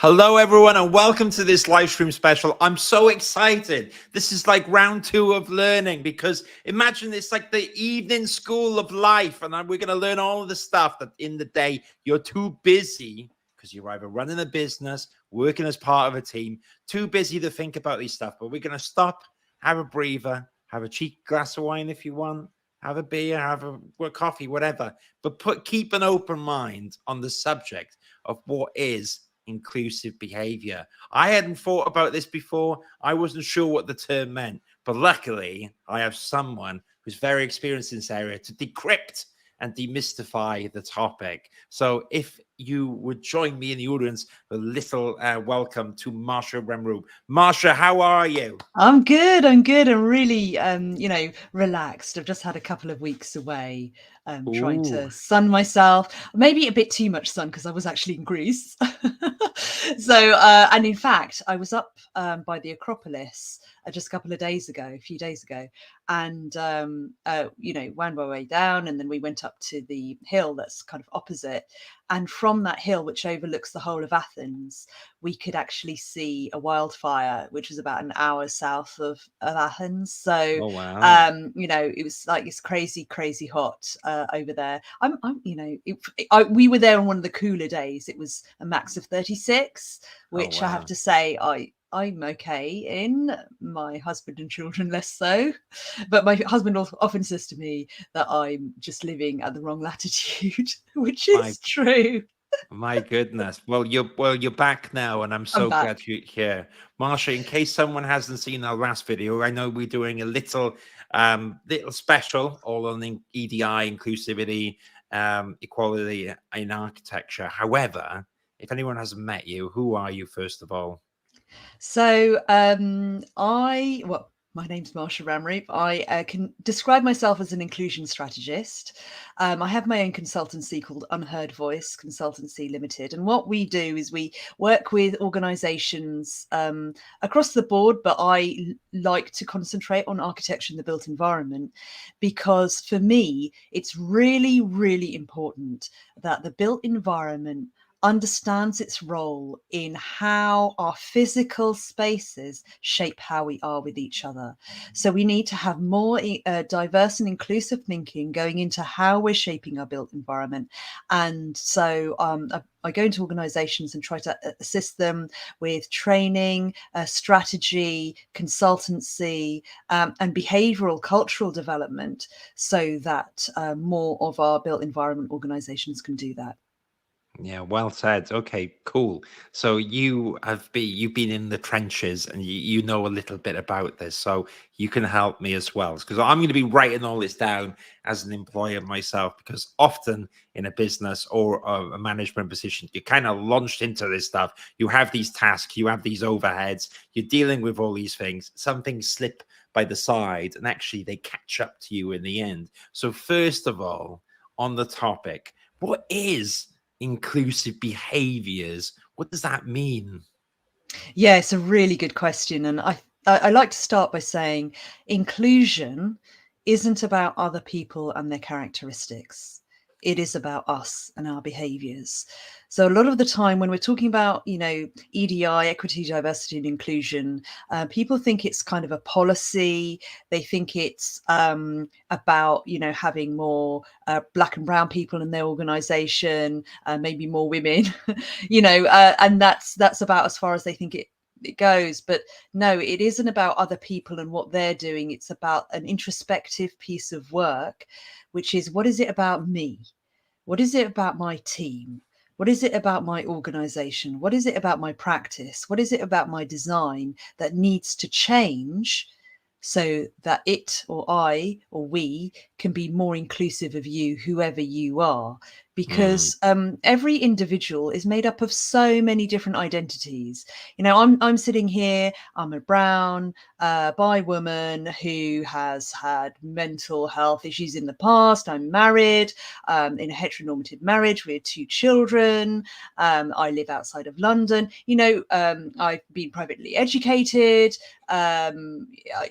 Hello, everyone, and welcome to this live stream special. I'm so excited. This is like round 2 of learning, because imagine it's like the evening school of life, and we're going to learn all of the stuff that in the day you're too busy, because you're either running a business, working as part of a team, too busy to think about these stuff. But we're going to stop, have a breather, have a cheap glass of wine if you want, have a beer, have a coffee, whatever. But keep an open mind on the subject of what is inclusive behavior. I hadn't thought about this before. I wasn't sure what the term meant, but luckily I have someone who's very experienced in this area to decrypt and demystify the topic. So if you would join me in the audience, a little welcome to Marsha Ramroop. Marsha, how are you? I'm good. I'm really, relaxed. I've just had a couple of weeks away, trying to sun myself. Maybe a bit too much sun because I was actually in Greece. So, and in fact, I was up by the Acropolis just a couple of days ago, a few days ago, and wound my way down, and then we went up to the hill that's kind of opposite. And from that hill, which overlooks the whole of Athens, we could actually see a wildfire, which was about an hour south of Athens. So, Oh, wow. it was like it's crazy, crazy hot over there. We were there on one of the cooler days. It was a max of 36, which wow. I have to say, I'm okay in. My husband and children less so, but my husband often says to me that I'm just living at the wrong latitude, which is true. My goodness. Well, you're back now, and I'm so glad you're here. Marsha, in case someone hasn't seen our last video, I know we're doing a little special all on EDI, inclusivity, equality in architecture. However, if anyone hasn't met you, who are you, first of all? So my name's Marsha Ramroop. I can describe myself as an inclusion strategist. I have my own consultancy called Unheard Voice Consultancy Limited. And what we do is we work with organizations across the board, but I like to concentrate on architecture and the built environment, because for me, it's really, really important that the built environment understands its role in how our physical spaces shape how we are with each other. So we need to have more diverse and inclusive thinking going into how we're shaping our built environment. And so I go into organizations and try to assist them with training, strategy, consultancy, and behavioral cultural development, so that more of our built environment organizations can do that. Yeah, well said. Okay, cool. So you've been in the trenches, and you know a little bit about this, so you can help me as well, because I'm going to be writing all this down as an employer myself, because often in a business or a management position, you're kind of launched into this stuff. You have these tasks, you have these overheads, you're dealing with all these things. Some things slip by the side, and actually they catch up to you in the end. So first of all, on the topic, what is inclusive behaviors? What does that mean? Yeah, it's a really good question. And I like to start by saying inclusion isn't about other people and their characteristics. It is about us and our behaviors. So a lot of the time when we're talking about, EDI, equity, diversity and inclusion, people think it's kind of a policy. They think it's about, having more black and brown people in their organization, maybe more women, and that's about as far as they think it goes. But no, it isn't about other people and what they're doing. It's about an introspective piece of work, which is, what is it about me? What is it about my team? What is it about my organization? What is it about my practice? What is it about my design that needs to change so that it or I or we can be more inclusive of you, whoever you are? Because every individual is made up of so many different identities. I'm sitting here, I'm a brown bi woman who has had mental health issues in the past. I'm married in a heteronormative marriage with 2 children. I live outside of London. I've been privately educated.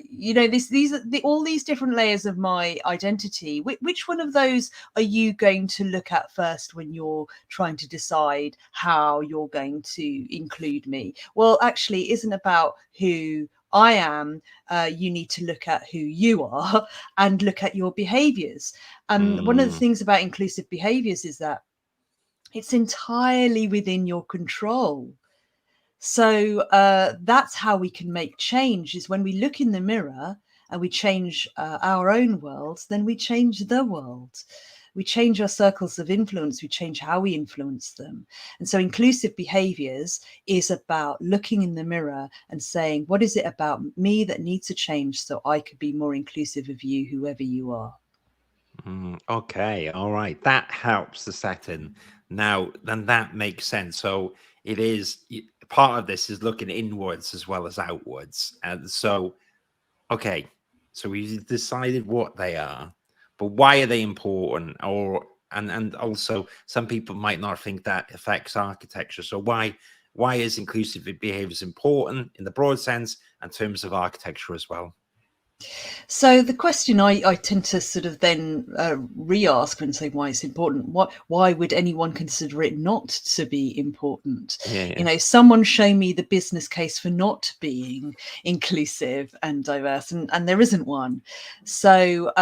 These are all these different layers of my identity identity, which one of those are you going to look at first when you're trying to decide how you're going to include me? Well, actually, it isn't about who I am. You need to look at who you are and look at your behaviors. And one of the things about inclusive behaviors is that it's entirely within your control. So that's how we can make change, is when we look in the mirror and we change our own world, then we change the world. We change our circles of influence, we change how we influence them. And so inclusive behaviors is about looking in the mirror and saying, what is it about me that needs to change so I could be more inclusive of you, whoever you are? Okay, all right. That helps the setting. Now, then that makes sense. So it is part of this is looking inwards as well as outwards. And so, okay, so we've decided what they are, but why are they important? Or and also some people might not think that affects architecture. So why is inclusive behaviors important in the broad sense in terms of architecture as well? So the question I tend to sort of then re-ask and say why it's important. Why would anyone consider it not to be important? Yeah. Someone show me the business case for not being inclusive and diverse, and there isn't one. So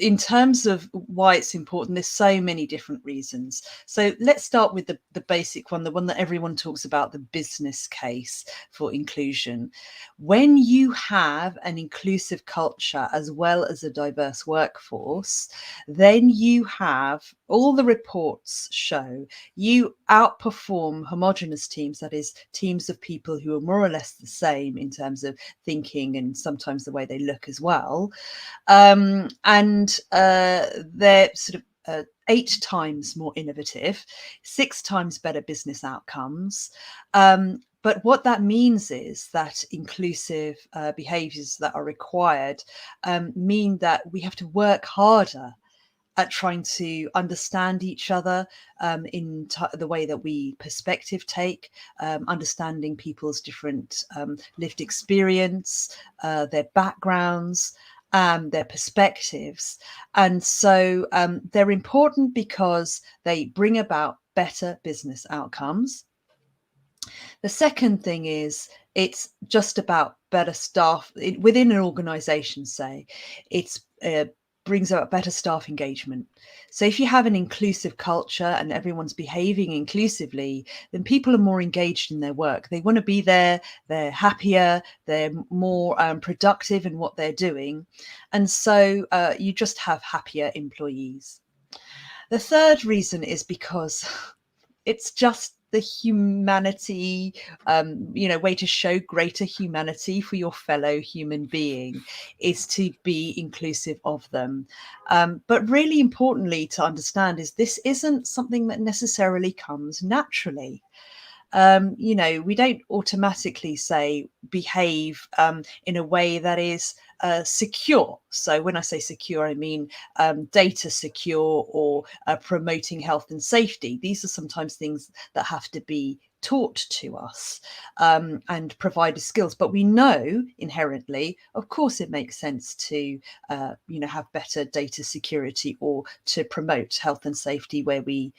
in terms of why it's important, there's so many different reasons. So let's start with the basic one, the one that everyone talks about, the business case for inclusion. When you have an inclusive culture as well as a diverse workforce, then you have, all the reports show, you outperform homogenous teams, that is teams of people who are more or less the same in terms of thinking and sometimes the way they look as well. And they're sort of 8 times more innovative, 6 times better business outcomes. But what that means is that inclusive behaviours that are required mean that we have to work harder at trying to understand each other in the way that we perspective take, understanding people's different lived experience, their backgrounds, their perspectives. And so they're important because they bring about better business outcomes. The second thing is it's just about better staff within an organization, say. It's brings about better staff engagement. So if you have an inclusive culture and everyone's behaving inclusively, then people are more engaged in their work. They want to be there, they're happier, they're more productive in what they're doing. And so you just have happier employees. The third reason is because it's just the humanity, way to show greater humanity for your fellow human being is to be inclusive of them. But really importantly to understand is this isn't something that necessarily comes naturally. We don't automatically say behave in a way that is secure. So when I say secure, I mean data secure or promoting health and safety. These are sometimes things that have to be taught to us and provide skills. But we know inherently, of course, it makes sense to, have better data security or to promote health and safety where we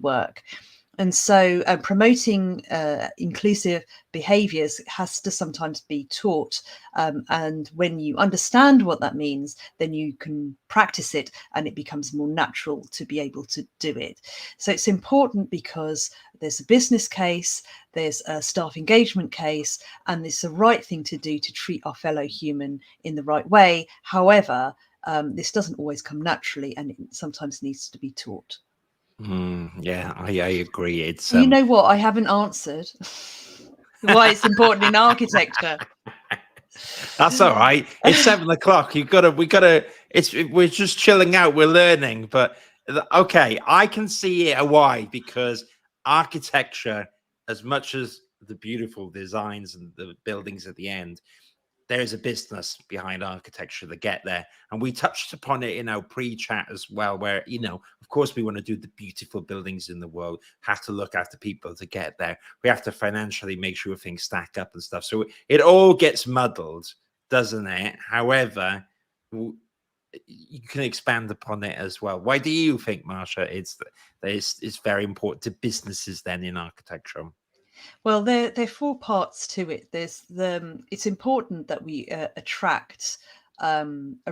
work. And so promoting inclusive behaviours has to sometimes be taught. And when you understand what that means, then you can practice it and it becomes more natural to be able to do it. So it's important because there's a business case, there's a staff engagement case, and it's the right thing to do to treat our fellow human in the right way. However, this doesn't always come naturally and it sometimes needs to be taught. Yeah, I agree. It's You know what? I haven't answered why it's important in architecture. That's all right. It's 7 o'clock. We're just chilling out. We're learning, but okay, I can see it why, because architecture, as much as the beautiful designs and the buildings at the end, there is a business behind architecture to get there. And we touched upon it in our pre-chat as well, where, of course, we want to do the beautiful buildings in the world, have to look after people to get there. We have to financially make sure things stack up and stuff. So it all gets muddled, doesn't it? However, you can expand upon it as well. Why do you think, Marsha, it's very important to businesses then in architecture? Well, there are four parts to it. There's it's important that we attract a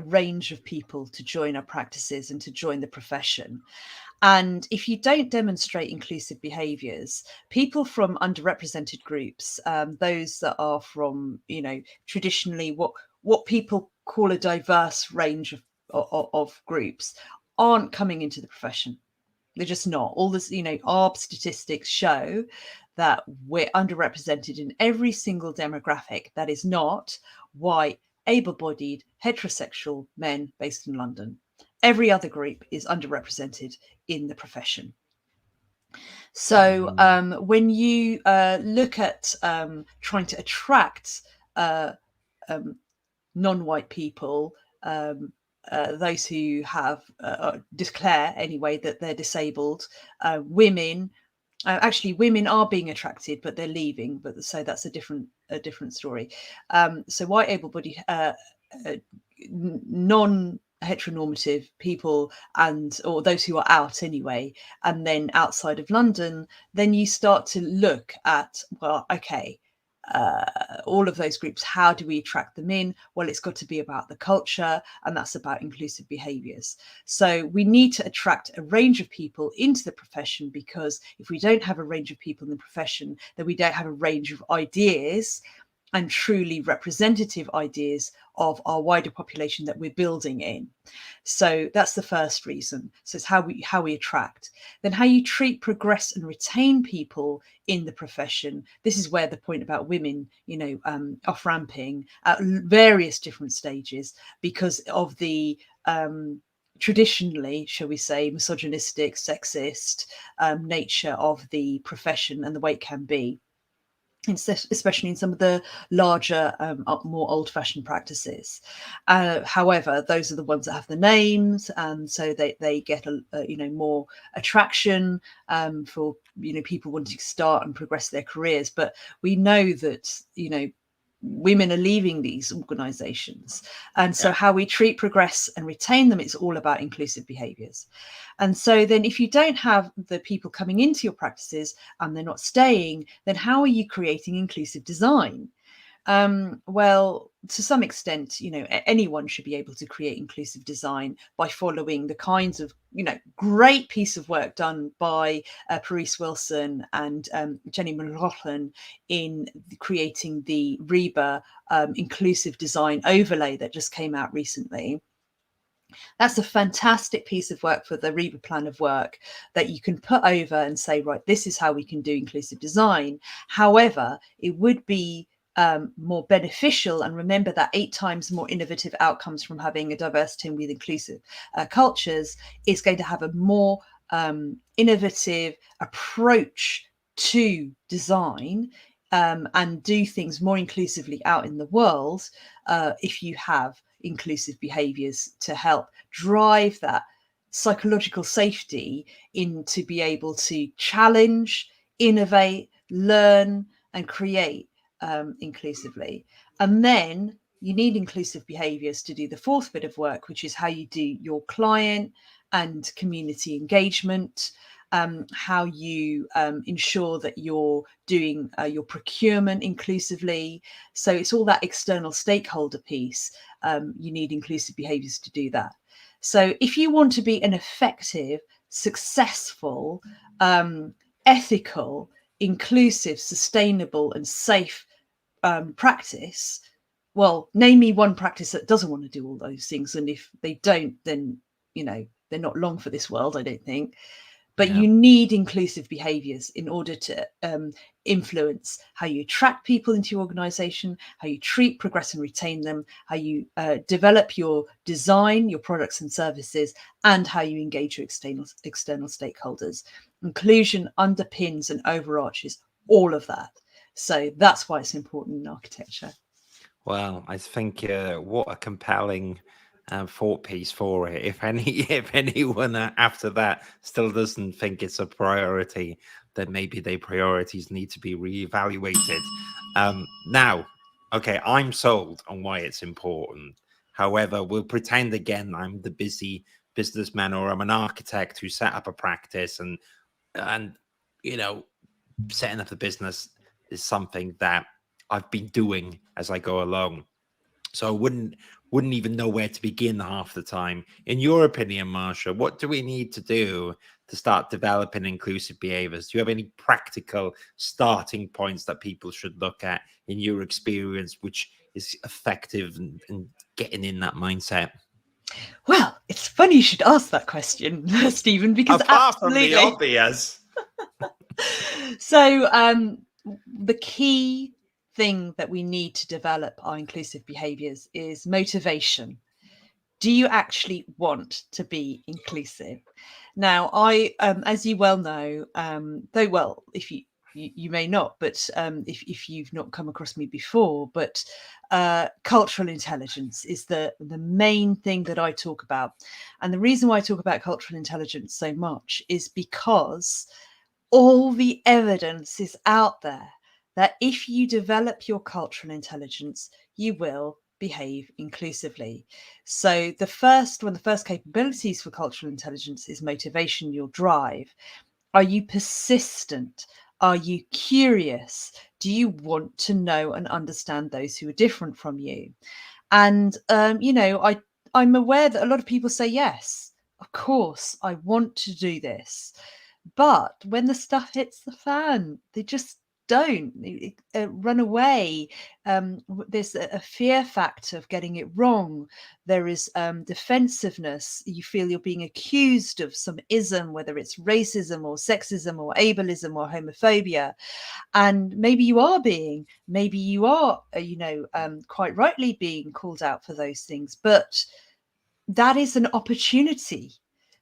range of people to join our practices and to join the profession. And if you don't demonstrate inclusive behaviours, people from underrepresented groups, those that are from, traditionally what people call a diverse range of groups, aren't coming into the profession. They're just not. All this, our statistics show that we're underrepresented in every single demographic that is not white, able-bodied, heterosexual men based in London. Every other group is underrepresented in the profession. So when you look at trying to attract non-white people, those who have declare anyway that they're disabled, women. Actually, women are being attracted, but they're leaving. But so that's a different story. So white, able-bodied, non-heteronormative people, or those who are out anyway, and then outside of London, then you start to look at, well, okay, all of those groups, how do we attract them in? Well, it's got to be about the culture, and that's about inclusive behaviours. So we need to attract a range of people into the profession, because if we don't have a range of people in the profession, then we don't have a range of ideas and truly representative ideas of our wider population that we're building in. So that's the first reason. So it's how we attract. Then how you treat, progress and retain people in the profession. This is where the point about women, off ramping at various different stages because of the traditionally, shall we say, misogynistic, sexist nature of the profession and the way it can be, especially in some of the larger, more old-fashioned practices. However, those are the ones that have the names, and so they get more attraction for people wanting to start and progress their careers. But we know that women are leaving these organizations, and so how we treat, progress and retain them, it's all about inclusive behaviors. And so then if you don't have the people coming into your practices and they're not staying, then how are you creating inclusive design? Well, to some extent, anyone should be able to create inclusive design by following the kinds of, great piece of work done by Paris Wilson and Jenny McLaughlin in creating the REBA inclusive design overlay that just came out recently. That's a fantastic piece of work for the REBA plan of work that you can put over and say, right, this is how we can do inclusive design. However, it would be more beneficial, and remember that 8 times more innovative outcomes from having a diverse team with inclusive cultures is going to have a more innovative approach to design and do things more inclusively out in the world if you have inclusive behaviours to help drive that psychological safety in to be able to challenge, innovate, learn and create inclusively. And then you need inclusive behaviours to do the fourth bit of work, which is how you do your client and community engagement, how you ensure that you're doing your procurement inclusively. So it's all that external stakeholder piece. You need inclusive behaviours to do that. So if you want to be an effective, successful, ethical, inclusive, sustainable and safe practice, well, name me one practice that doesn't want to do all those things. And if they don't, then, they're not long for this world, I don't think. But you need inclusive behaviours in order to influence how you attract people into your organisation, how you treat, progress and retain them, how you develop your design, your products and services, and how you engage your external stakeholders. Inclusion underpins and overarches all of that. So that's why it's important in architecture. Well, I think what a compelling thought piece for it. If anyone after that still doesn't think it's a priority, then maybe their priorities need to be reevaluated. Now, okay, I'm sold on why it's important. However, we'll pretend again I'm the busy businessman, or I'm an architect who set up a practice, and you know, setting up the business is something that I've been doing as I go along. So I wouldn't even know where to begin half the time. In your opinion, Marsha, what do we need to do to start developing inclusive behaviors? Do you have any practical starting points that people should look at in your experience, which is effective in getting in that mindset? Well, it's funny you should ask that question, Stephen, because Apart from the absolutely. obvious. So the key thing that we need to develop our inclusive behaviors is motivation. Do you actually want to be inclusive? Now, as you well know, though, well, if you may not, but if you've not come across me before, but cultural intelligence is the main thing that I talk about. And the reason why I talk about cultural intelligence so much is because all the evidence is out there that if you develop your cultural intelligence, you will behave inclusively. So one of the first capabilities for cultural intelligence is motivation, your drive. Are you persistent? Are you curious? Do you want to know and understand those who are different from you? And I'm aware that a lot of people say yes, of course I want to do this. But when the stuff hits the fan, they just don't run away. There's a fear factor of getting it wrong. There is defensiveness. You feel you're being accused of some ism, whether it's racism or sexism or ableism or homophobia. And maybe you are quite rightly being called out for those things. But that is an opportunity.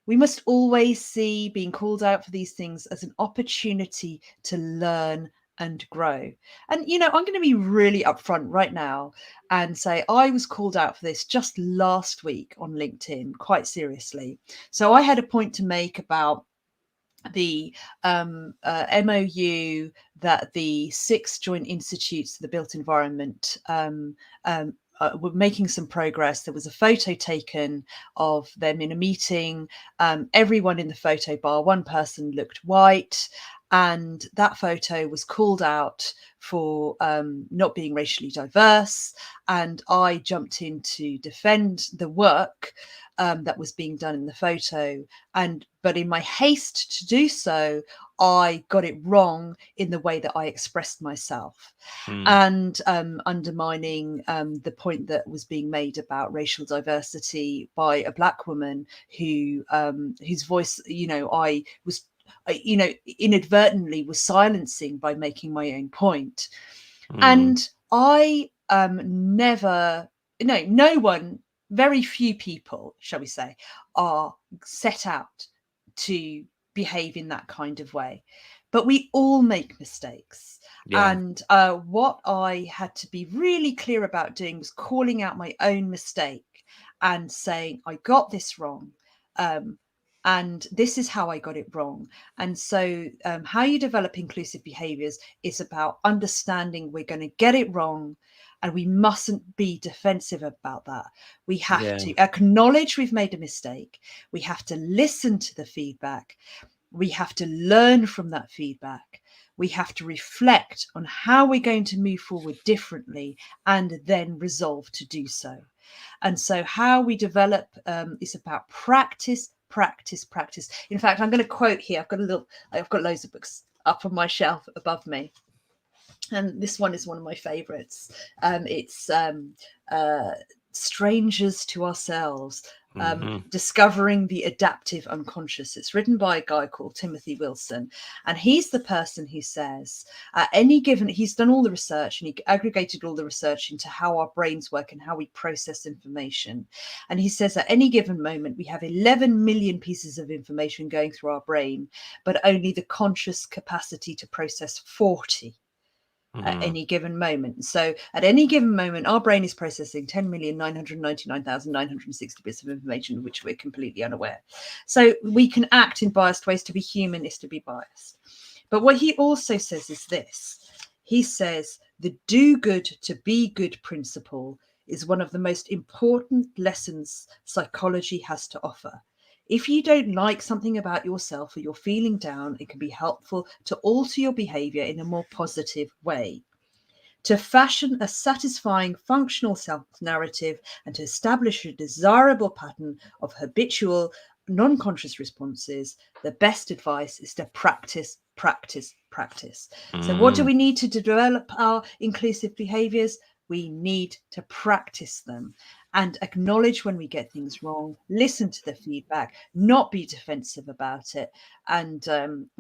We must always see being called out for these things as an opportunity to learn and grow. And, I'm going to be really upfront right now and say I was called out for this just last week on LinkedIn, quite seriously. So I had a point to make about the MOU that the 6 joint institutes of the built environment were making some progress. There was a photo taken of them in a meeting. Everyone in the photo bar, one person looked white, and that photo was called out for not being racially diverse. And I jumped in to defend the work that was being done in the photo. But in my haste to do so, I got it wrong in the way that I expressed myself, and undermining the point that was being made about racial diversity by a Black woman whose voice, I was, inadvertently was silencing by making my own point. And I never, no one, very few people, shall we say, are set out to behave in that kind of way. But we all make mistakes. Yeah. And what I had to be really clear about doing was calling out my own mistake and saying, I got this wrong. And this is how I got it wrong. And so how you develop inclusive behaviors is about understanding we're going to get it wrong, and we mustn't be defensive about that. We have to acknowledge we've made a mistake. We have to listen to the feedback. We have to learn from that feedback. We have to reflect on how we're going to move forward differently and then resolve to do so. And so how we develop is about practice. In fact, I'm going to quote here. I've got loads of books up on my shelf above me. And this one is one of my favorites. It's Strangers to Ourselves, Discovering the Adaptive Unconscious. It's written by a guy called Timothy Wilson. And he's the person who says, he's done all the research, and he aggregated all the research into how our brains work and how we process information. And he says at any given moment, we have 11 million pieces of information going through our brain, but only the conscious capacity to process 40. At any given moment. So at any given moment, our brain is processing 10,999,960 bits of information, of which we're completely unaware. So we can act in biased ways. To be human is to be biased. But what he also says is this. He says the do good to be good principle is one of the most important lessons psychology has to offer. If you don't like something about yourself or you're feeling down, it can be helpful to alter your behavior in a more positive way. To fashion a satisfying functional self-narrative and to establish a desirable pattern of habitual, non-conscious responses, the best advice is to practice, practice, practice. So what do we need to develop our inclusive behaviors? We need to practice them and acknowledge when we get things wrong, listen to the feedback, not be defensive about it, and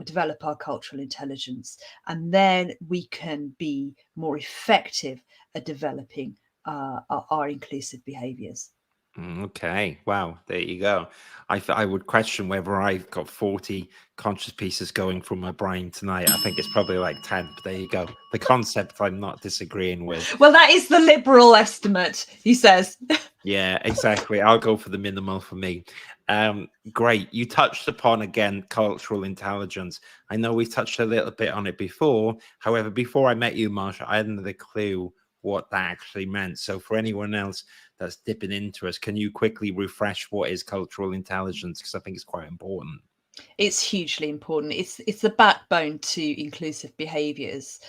develop our cultural intelligence. And then we can be more effective at developing our inclusive behaviors. Okay. Wow. There you go. I would question whether I've got 40 conscious pieces going through my brain tonight. I think it's probably like 10. But there you go. The concept I'm not disagreeing with. Well, that is the liberal estimate, he says. Yeah, exactly. I'll go for the minimal for me. Great. You touched upon, again, cultural intelligence. I know we've touched a little bit on it before. However, before I met you, Marsha, I hadn't a clue what that actually meant. So for anyone else that's dipping into us, can you quickly refresh what is cultural intelligence? Because I think it's quite important. It's hugely important. It's the backbone to inclusive behaviors.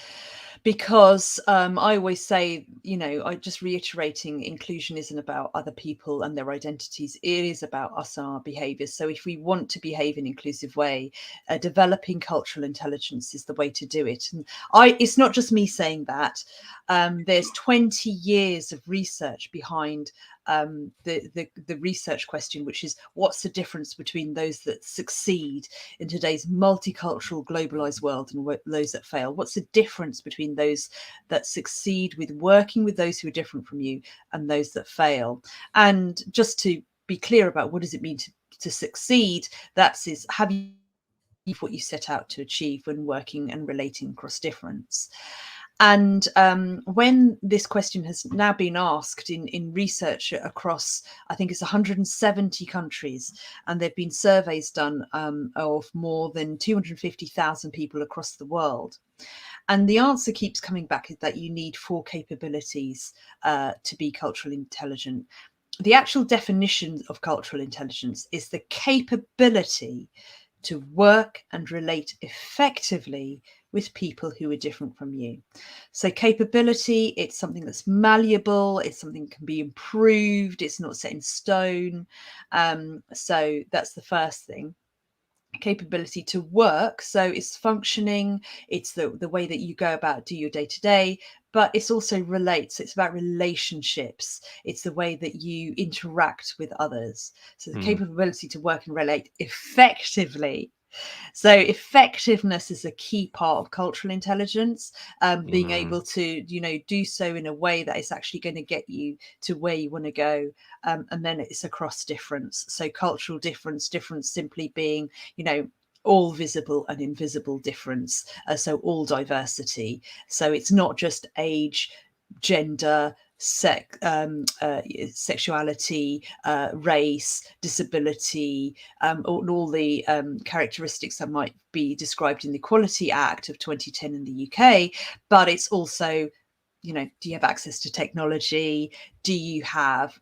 Because I always say, I just reiterating, inclusion isn't about other people and their identities. It is about us and our behaviors. So if we want to behave in an inclusive way, developing cultural intelligence is the way to do it. And it's not just me saying that. There's 20 years of research behind the research question, which is what's the difference between those that succeed in today's multicultural globalized world and those that fail? What's the difference between those that succeed with working with those who are different from you and those that fail? And just to be clear about what does it mean to succeed, is have you what you set out to achieve when working and relating across difference. And when this question has now been asked in research across, I think it's 170 countries, and there have been surveys done of more than 250,000 people across the world. And the answer keeps coming back is that you need 4 capabilities to be culturally intelligent. The actual definition of cultural intelligence is the capability to work and relate effectively with people who are different from you. So capability, it's something that's malleable, it's something that can be improved, it's not set in stone. So that's the first thing. Capability to work, so it's functioning, it's the way that you go about do your day-to-day, but it's also relates, it's about relationships, it's the way that you interact with others. So the capability to work and relate effectively. So effectiveness is a key part of cultural intelligence, being able to, do so in a way that is actually going to get you to where you want to go. And then it's across difference. So cultural difference simply being, all visible and invisible difference. So all diversity. So it's not just age, gender, sexuality, race, disability, all the characteristics that might be described in the Equality Act of 2010 in the UK, but it's also, do you have access to technology? Do you have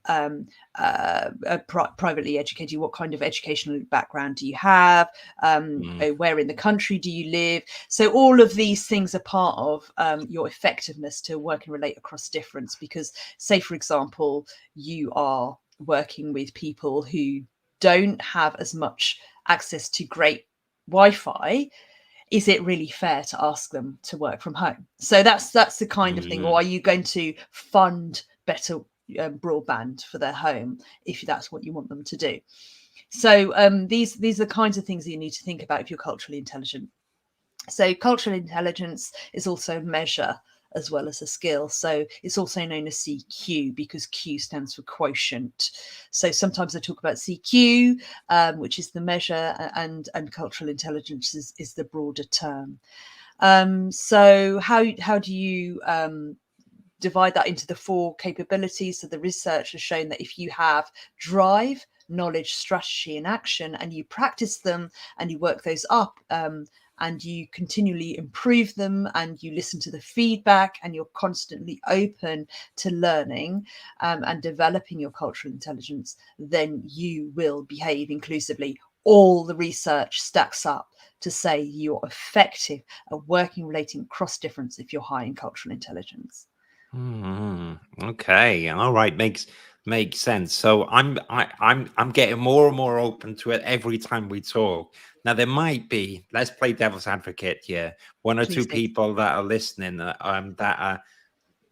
privately educated? What kind of educational background do you have? Where in the country do you live? So all of these things are part of your effectiveness to work and relate across difference. Because, say, for example, you are working with people who don't have as much access to great Wi-Fi. Is it really fair to ask them to work from home? So that's the kind of thing. Or are you going to fund better broadband for their home if that's what you want them to do? So these are the kinds of things that you need to think about if you're culturally intelligent. So cultural intelligence is also a measure as well as a skill. So it's also known as CQ because Q stands for quotient. So sometimes I talk about CQ, which is the measure, and cultural intelligence is the broader term. So how do you divide that into the 4 capabilities? So the research has shown that if you have drive, knowledge, strategy, and action, and you practice them and you work those up, and you continually improve them, and you listen to the feedback, and you're constantly open to learning and developing your cultural intelligence, then you will behave inclusively. All the research stacks up to say you're effective at working, relating cross difference if you're high in cultural intelligence. Okay, all right, makes sense. So I'm getting more and more open to it every time we talk. Now there might be, let's play devil's advocate here, one or two Please do. people that are listening that are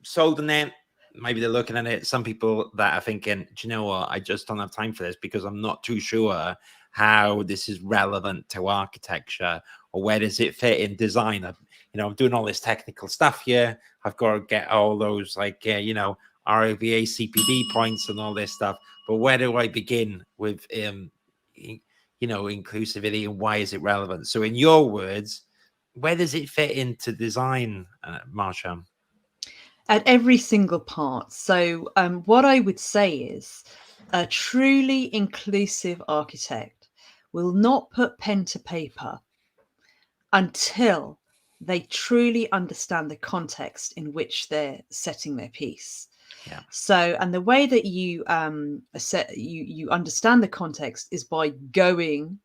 sold on it. Maybe they're looking at it. Some people that are thinking, do you know what? I just don't have time for this because I'm not too sure how this is relevant to architecture, or where does it fit in design. I'm doing all this technical stuff here. I've got to get all those ROVA, CPD points and all this stuff. But where do I begin with, inclusivity, and why is it relevant? So in your words, where does it fit into design, Marsha? At every single part. So what I would say is a truly inclusive architect will not put pen to paper until they truly understand the context in which they're setting their piece. Yeah. So, and the way that you you understand the context is by going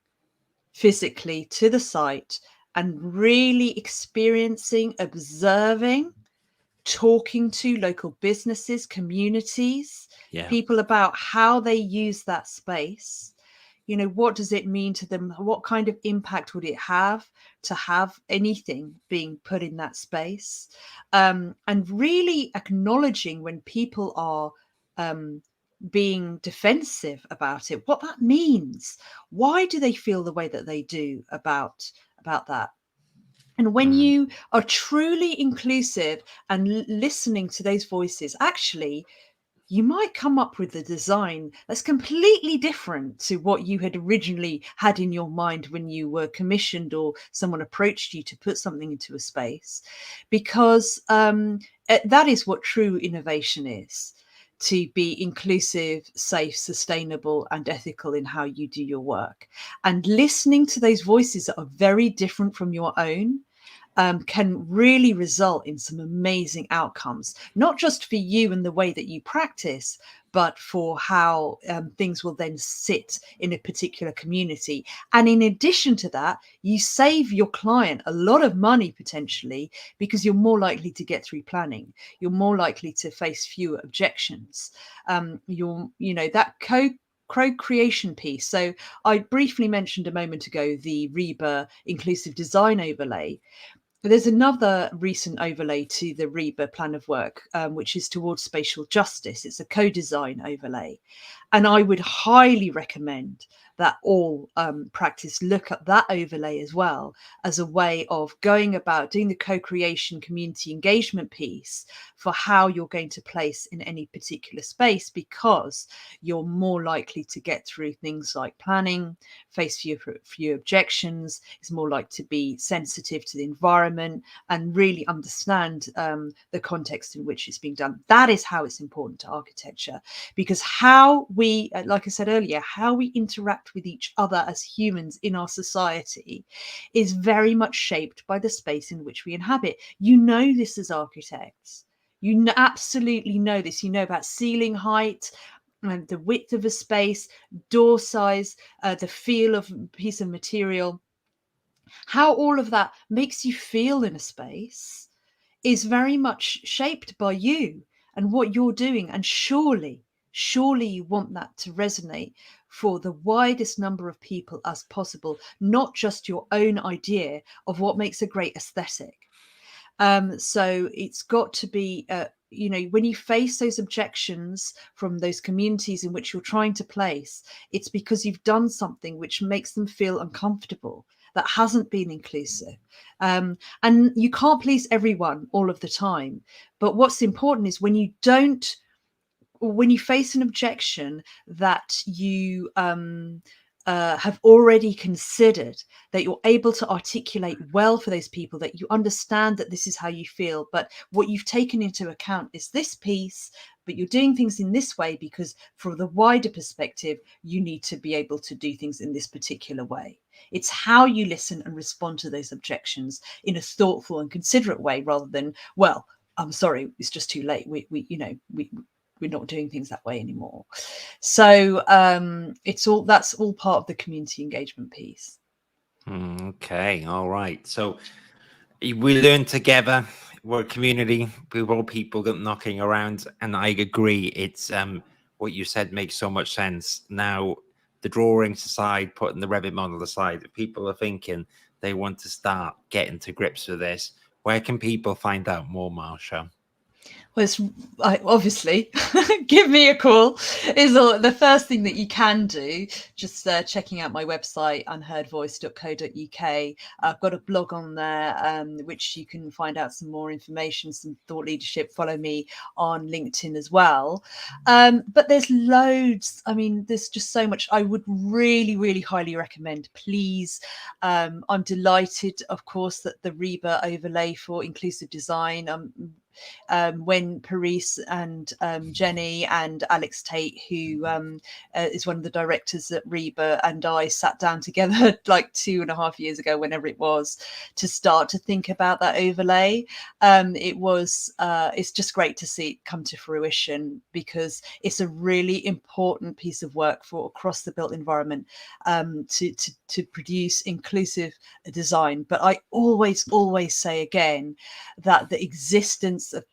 physically to the site and really experiencing, observing, talking to local businesses, communities, people about how they use that space. What does it mean to them? What kind of impact would it have to have anything being put in that space? And really acknowledging when people are being defensive about it, what that means. Why do they feel the way that they do about that? And when you are truly inclusive and listening to those voices, actually, you might come up with a design that's completely different to what you had originally had in your mind when you were commissioned or someone approached you to put something into a space, because that is what true innovation is. To be inclusive, safe, sustainable, and ethical in how you do your work. And listening to those voices that are very different from your own can really result in some amazing outcomes, not just for you and the way that you practice, but for how things will then sit in a particular community. And in addition to that, you save your client a lot of money potentially, because you're more likely to get through planning. You're more likely to face fewer objections. That co-creation piece. So I briefly mentioned a moment ago the REBA inclusive design overlay. There's another recent overlay to the REBA plan of work, which is towards spatial justice. It's a co-design overlay. And I would highly recommend that all practice look at that overlay as well, as a way of going about doing the co-creation community engagement piece for how you're going to place in any particular space, because you're more likely to get through things like planning, face few objections, is more likely to be sensitive to the environment, and really understand the context in which it's being done. That is how it's important to architecture, because how we, like I said earlier, how we interact with each other as humans in our society is very much shaped by the space in which we inhabit. You know this as architects. You absolutely know this. You know about ceiling height, and the width of a space, door size, the feel of a piece of material. How all of that makes you feel in a space is very much shaped by you and what you're doing. And surely you want that to resonate for the widest number of people as possible, not just your own idea of what makes a great aesthetic. So it's got to be, when you face those objections from those communities in which you're trying to place, it's because you've done something which makes them feel uncomfortable, that hasn't been inclusive. And you can't please everyone all of the time. But what's important is when you face an objection that you have already considered, that you're able to articulate well for those people, that you understand that this is how you feel, but what you've taken into account is this piece, but you're doing things in this way because from the wider perspective, you need to be able to do things in this particular way. It's how you listen and respond to those objections in a thoughtful and considerate way, rather than, well, I'm sorry, it's just too late. We're not doing things that way anymore. So that's all part of the community engagement piece. Okay, all right. So we learn together. We're a community. We're all people knocking around, and I agree. It's what you said makes so much sense. Now, the drawings aside, putting the Revit model aside, if people are thinking they want to start getting to grips with this, where can people find out more, Marsha? Well, obviously, give me a call is the first thing that you can do. Just checking out my website, unheardvoice.co.uk. I've got a blog on there, which you can find out some more information, some thought leadership. Follow me on LinkedIn as well. But there's loads. I mean, there's just so much. I would really, really highly recommend. Please, I'm delighted, of course, that the REBA overlay for inclusive design. When Paris and Jenny and Alex Tate, who is one of the directors at REBA, and I sat down together like 2.5 years ago, whenever it was, to start to think about that overlay. It's just great to see it come to fruition, because it's a really important piece of work for across the built environment, to produce inclusive design. But I always say again that the existence of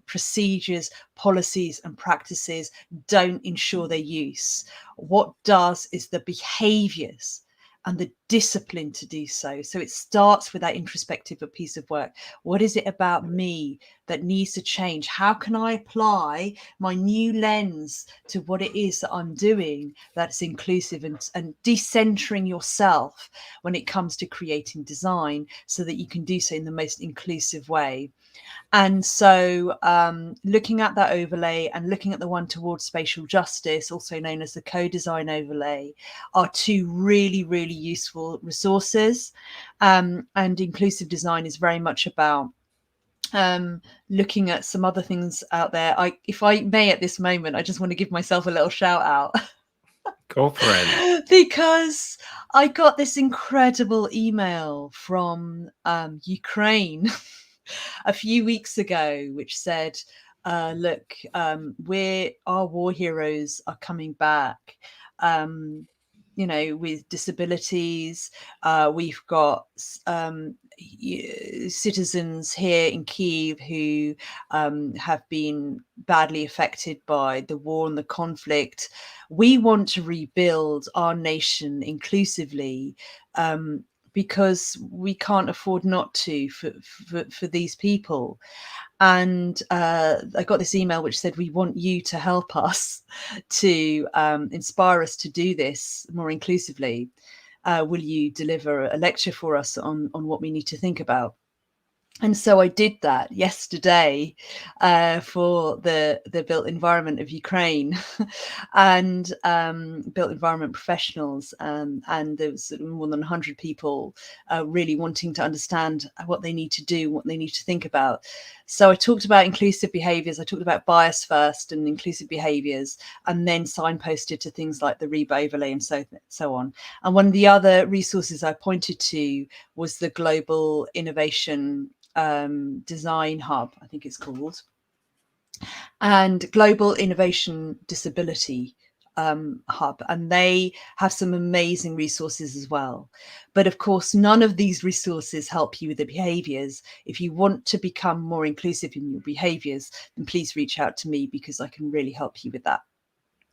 procedures, policies and practices don't ensure their use. What does is the behaviours and the discipline to do so. So it starts with that introspective piece of work. What is it about me that needs to change? How can I apply my new lens to what it is that I'm doing that's inclusive, and decentering yourself when it comes to creating design, so that you can do so in the most inclusive way. And so looking at that overlay and looking at the one towards spatial justice, also known as the co-design overlay, are two really, really useful resources. And inclusive design is very much about looking at some other things out there. If I may, at this moment, I just want to give myself a little shout out. Go for it. Because I got this incredible email from Ukraine a few weeks ago, which said, look, our war heroes are coming back, with disabilities. We've got citizens here in Kyiv who have been badly affected by the war and the conflict. We want to rebuild our nation inclusively, because we can't afford not to for these people. And I got this email which said, we want you to help us to inspire us to do this more inclusively. Will you deliver a lecture for us on what we need to think about? And so I did that yesterday for the built environment of Ukraine and built environment professionals. And there was more than 100 people really wanting to understand what they need to do, what they need to think about. So I talked about inclusive behaviours. I talked about bias first and inclusive behaviours, and then signposted to things like the REBA overlay and so on. And one of the other resources I pointed to was the Global Innovation Design Hub, I think it's called, and Global Innovation Disability Hub, and they have some amazing resources as well. But of course, none of these resources help you with the behaviours. If you want to become more inclusive in your behaviours, then please reach out to me, because I can really help you with that.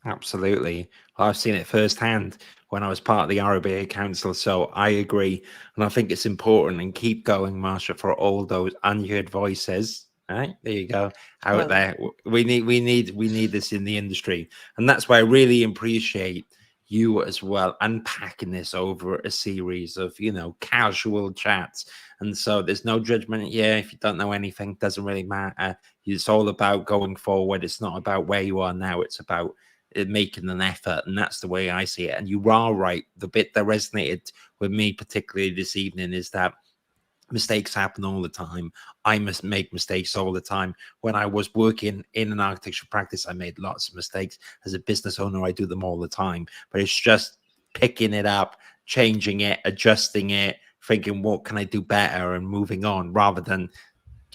Absolutely. I've seen it firsthand when I was part of the ROBA Council. So I agree. And I think it's important, and keep going, Marsha, for all those unheard voices. Right? There you go. Out there. We need this in the industry. And that's why I really appreciate you as well unpacking this over a series of, casual chats. And so there's no judgment here. If you don't know anything, doesn't really matter. It's all about going forward. It's not about where you are now. It's about making an effort. And that's the way I see it. And you are right. The bit that resonated with me, particularly this evening, is that mistakes happen all the time. I must make mistakes all the time. When I was working in an architecture practice, I made lots of mistakes. As a business owner, I do them all the time. But it's just picking it up, changing it, adjusting it, thinking, what can I do better, and moving on, rather than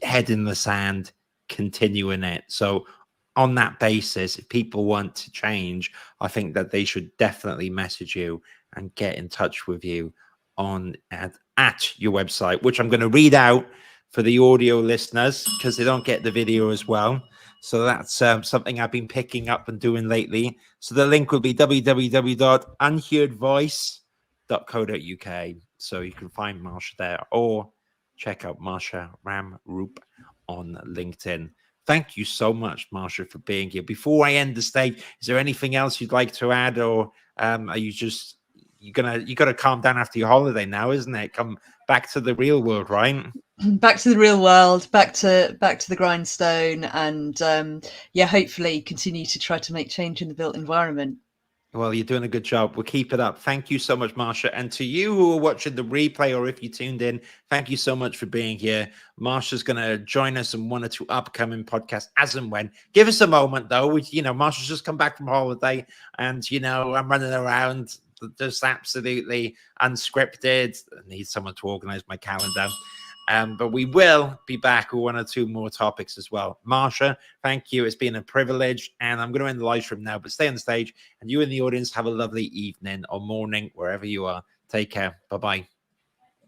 head in the sand, continuing it. So on that basis, if people want to change, I think that they should definitely message you and get in touch with you on at your website, which I'm going to read out for the audio listeners because they don't get the video as well. So that's something I've been picking up and doing lately. So the link will be www.unheardvoice.co.uk. So you can find Marsha there, or check out Marsha Ramroop on LinkedIn. Thank you so much, Marsha, for being here. Before I end the stage, is there anything else you'd like to add, or are you just you gotta calm down after your holiday now, isn't it? Come back to the real world, right? Back to the real world, back to the grindstone, and yeah, hopefully continue to try to make change in the built environment. Well, you're doing a good job. We'll keep it up. Thank you so much, Marsha. And to you who are watching the replay, or if you tuned in, thank you so much for being here. Marsha's going to join us in 1 or 2 upcoming podcasts as and when. Give us a moment, though. Marsha's just come back from holiday, and, I'm running around just absolutely unscripted. I need someone to organize my calendar. But we will be back with 1 or 2 more topics as well. Marsha, thank you. It's been a privilege. And I'm going to end the live stream now, but stay on the stage. And you in the audience, have a lovely evening or morning, wherever you are. Take care. Bye-bye.